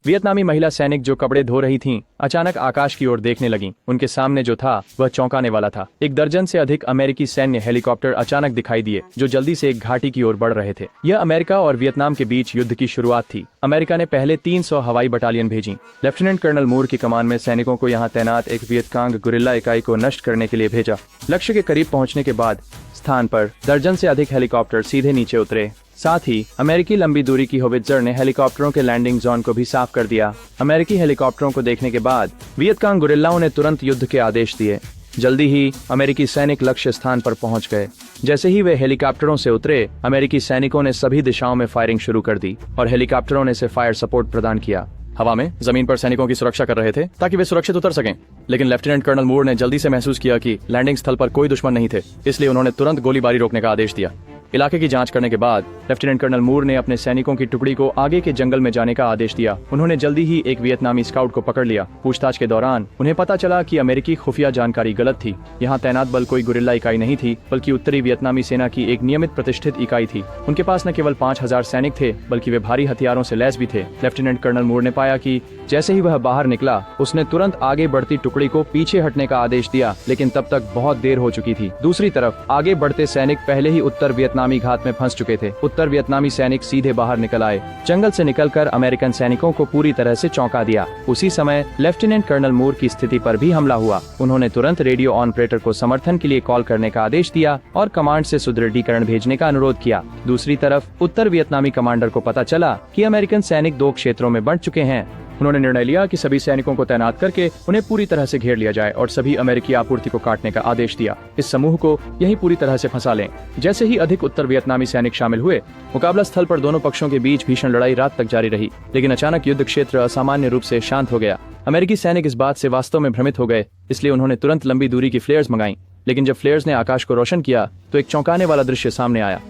वियतनामी महिला सैनिक जो कपड़े धो रही थीं, अचानक आकाश की ओर देखने लगीं। उनके सामने जो था वह चौंकाने वाला था। एक दर्जन से अधिक अमेरिकी सैन्य हेलीकॉप्टर अचानक दिखाई दिए, जो जल्दी से एक घाटी की ओर बढ़ रहे थे। यह अमेरिका और वियतनाम के बीच युद्ध की शुरुआत थी। अमेरिका ने पहले 300 हवाई बटालियन भेजी। लेफ्टिनेंट कर्नल मूर की कमान में सैनिकों को यहाँ तैनात एक वियतकांग गुरिल्ला इकाई को नष्ट करने के लिए भेजा। लक्ष्य के करीब पहुंचने के बाद स्थान पर दर्जन से अधिक हेलीकॉप्टर सीधे नीचे उतरे। साथ ही अमेरिकी लंबी दूरी की होवित्जर ने हेलीकॉप्टरों के लैंडिंग जोन को भी साफ कर दिया। अमेरिकी हेलीकॉप्टरों को देखने के बाद वियतकांग गुरिल्लाओं ने तुरंत युद्ध के आदेश दिए। जल्दी ही अमेरिकी सैनिक लक्ष्य स्थान पर पहुंच गए। जैसे ही वे हेलीकॉप्टरों से उतरे, अमेरिकी सैनिकों ने सभी दिशाओं में फायरिंग शुरू कर दी और हेलीकॉप्टरों ने इसे फायर सपोर्ट प्रदान किया। हवा में जमीन पर सैनिकों की सुरक्षा कर रहे थे ताकि वे सुरक्षित उतर सकें। लेकिन लेफ्टिनेंट कर्नल मूर ने जल्दी से महसूस किया कि लैंडिंग स्थल पर कोई दुश्मन नहीं थे, इसलिए उन्होंने तुरंत गोलीबारी रोकने का आदेश दिया। इलाके की जांच करने के बाद लेफ्टिनेंट कर्नल मूर ने अपने सैनिकों की टुकड़ी को आगे के जंगल में जाने का आदेश दिया। उन्होंने जल्दी ही एक वियतनामी स्काउट को पकड़ लिया। पूछताछ के दौरान उन्हें पता चला कि अमेरिकी खुफिया जानकारी गलत थी। यहाँ तैनात बल कोई गुरिल्ला इकाई नहीं थी, बल्कि उत्तरी वियतनामी सेना की एक नियमित प्रतिष्ठित इकाई थी। उनके पास न केवल 5000 सैनिक थे, बल्कि वे भारी हथियारों से लैस भी थे। लेफ्टिनेंट कर्नल मूर ने पाया कि जैसे ही वह बाहर निकला, उसने तुरंत आगे बढ़ती टुकड़ी को पीछे हटने का आदेश दिया, लेकिन तब तक बहुत देर हो चुकी थी। दूसरी तरफ आगे बढ़ते सैनिक पहले ही उत्तर वियतनामी घात में फंस चुके थे। उत्तर वियतनामी सैनिक सीधे बाहर निकल आए। जंगल से निकलकर अमेरिकन सैनिकों को पूरी तरह से चौंका दिया। उसी समय लेफ्टिनेंट कर्नल मूर की स्थिति पर भी हमला हुआ। उन्होंने तुरंत रेडियो ऑपरेटर को समर्थन के लिए कॉल करने का आदेश दिया और कमांड से सुदृढ़ीकरण भेजने का अनुरोध किया। दूसरी तरफ उत्तर वियतनामी कमांडर को पता चला कि अमेरिकन सैनिक 2 क्षेत्रों में बंट चुके हैं। उन्होंने निर्णय लिया कि सभी सैनिकों को तैनात करके उन्हें पूरी तरह से घेर लिया जाए और सभी अमेरिकी आपूर्ति को काटने का आदेश दिया। इस समूह को यही पूरी तरह से फंसा लें। जैसे ही अधिक उत्तर वियतनामी सैनिक शामिल हुए, मुकाबला स्थल पर दोनों पक्षों के बीच भीषण लड़ाई रात तक जारी रही। लेकिन अचानक युद्ध क्षेत्र असामान्य रूप से शांत हो गया। अमेरिकी सैनिक इस बात से वास्तव में भ्रमित हो गए, इसलिए उन्होंने तुरंत लंबी दूरी की फ्लेयर्स मंगाई। लेकिन जब फ्लेयर्स ने आकाश को रोशन किया, तो एक चौंकाने वाला दृश्य सामने आया।